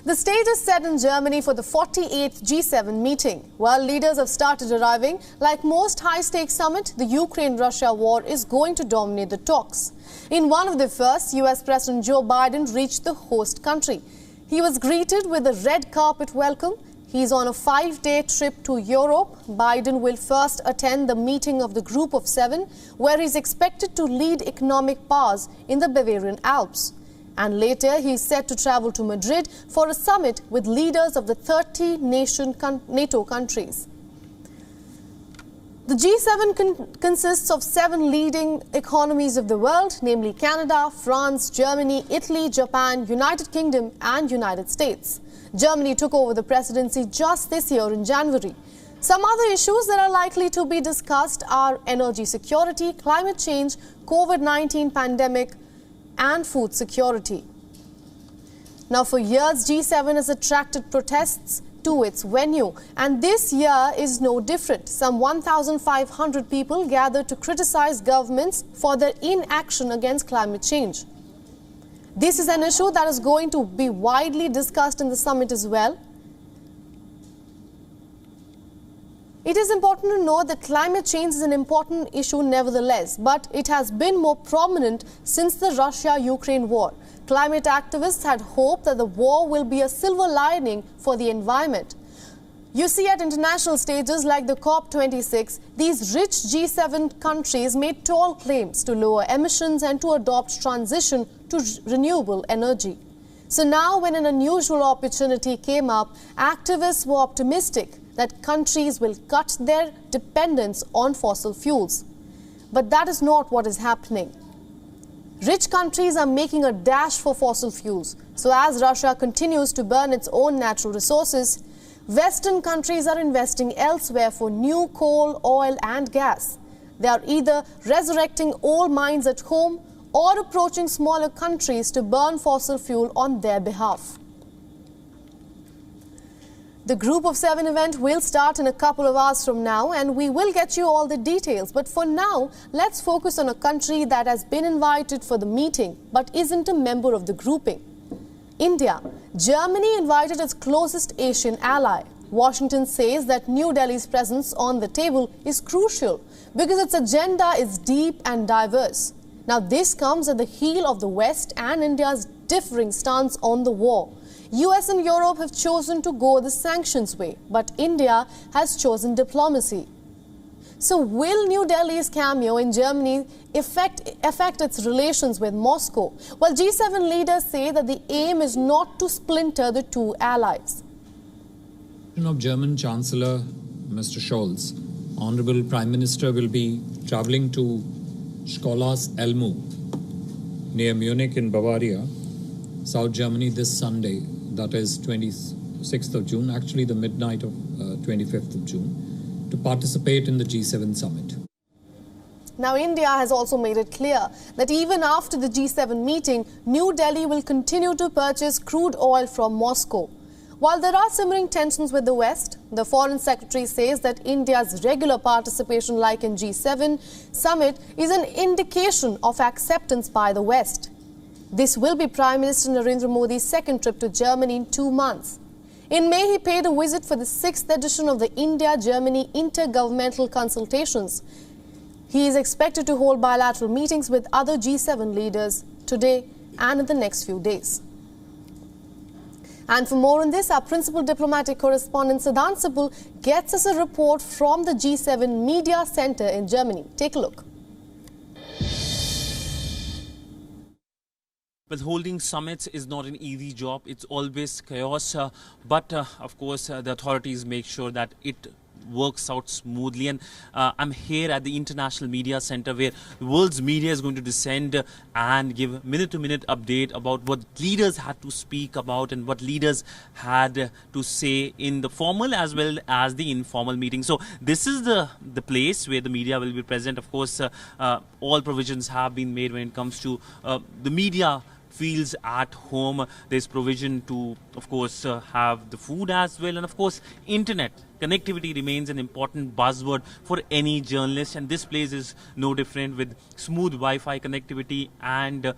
The stage is set in Germany for the 48th G7 meeting. While leaders have started arriving, like most high-stakes summit, the Ukraine-Russia war is going to dominate the talks. In one of the first, US President Joe Biden reached the host country. He was greeted with a red carpet welcome. He's on a 5-day trip to Europe. Biden will first attend the meeting of the Group of Seven, where he's expected to lead economic powers in the Bavarian Alps. And later, he's set to travel to Madrid for a summit with leaders of the 30 NATO countries. The G7 consists of 7 leading economies of the world, namely Canada, France, Germany, Italy, Japan, United Kingdom and United States. Germany took over the presidency just this year in January. Some other issues that are likely to be discussed are energy security, climate change, COVID-19 pandemic, and food security. Now, for years, G7 has attracted protests to its venue, and this year is no different. Some 1,500 people gathered to criticize governments for their inaction against climate change. This is an issue that is going to be widely discussed in the summit as well. It is important to know that climate change is an important issue nevertheless, but it has been more prominent since the Russia-Ukraine war. Climate activists had hoped that the war will be a silver lining for the environment. You see, at international stages like the COP26, these rich G7 countries made tall claims to lower emissions and to adopt transition to renewable energy. So now, when an unusual opportunity came up, activists were optimistic that countries will cut their dependence on fossil fuels. But that is not what is happening. Rich countries are making a dash for fossil fuels. So as Russia continues to burn its own natural resources, Western countries are investing elsewhere for new coal, oil and gas. They are either resurrecting old mines at home or approaching smaller countries to burn fossil fuel on their behalf. The Group of Seven event will start in a couple of hours from now, and we will get you all the details. But for now, let's focus on a country that has been invited for the meeting but isn't a member of the grouping. India. Germany invited its closest Asian ally. Washington says that New Delhi's presence on the table is crucial because its agenda is deep and diverse. Now, this comes at the heel of the West and India's differing stance on the war. US and Europe have chosen to go the sanctions way, but India has chosen diplomacy. So will New Delhi's cameo in Germany affect its relations with Moscow? Well, G7 leaders say that the aim is not to splinter the two allies. Of German Chancellor Mr. Scholz, Honorable Prime Minister will be travelling to Schloss Elmu near Munich in Bavaria, South Germany this Sunday, that is 26th of June, actually the midnight of 25th of June, to participate in the G7 summit. Now, India has also made it clear that even after the G7 meeting, New Delhi will continue to purchase crude oil from Moscow. While there are simmering tensions with the West, the Foreign Secretary says that India's regular participation like in G7 summit is an indication of acceptance by the West. This will be Prime Minister Narendra Modi's second trip to Germany in 2 months. In May, he paid a visit for the 6th edition of the India-Germany Intergovernmental Consultations. He is expected to hold bilateral meetings with other G7 leaders today and in the next few days. And for more on this, our principal diplomatic correspondent Siddhant Sibbal gets us a report from the G7 Media Center in Germany. Take a look. But holding summits is not an easy job. It's always chaos. But of course, the authorities make sure that it works out smoothly. And I'm here at the International Media Center, where the world's media is going to descend and give minute-to-minute update about what leaders had to speak about and what leaders had to say in the formal as well as the informal meeting. So this is the place where the media will be present. Of course, all provisions have been made when it comes to the media feels at home. There's provision to, of course, have the food as well, and of course internet connectivity remains an important buzzword for any journalist, and this place is no different, with smooth Wi-Fi connectivity and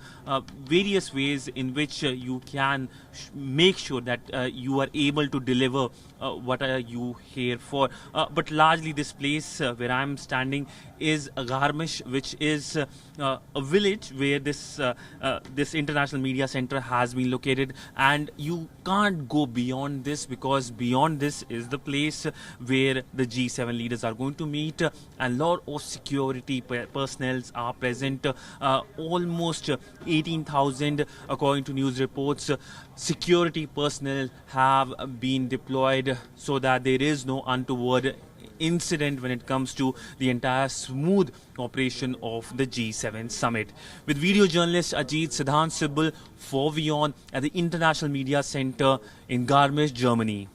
various ways in which you can make sure that you are able to deliver what are you here for. But largely this place where I'm standing is Garmisch, which is a village where this International Media Center has been located, and you can't go beyond this, because beyond this is the place where the G7 leaders are going to meet, and lot of security personnel are present. Almost 18,000, according to news reports, security personnel have been deployed so that there is no untoward incident when it comes to the entire smooth operation of the G7 summit. With video journalist Siddhant Sibbal for WION at the International Media Center in Garmisch, Germany.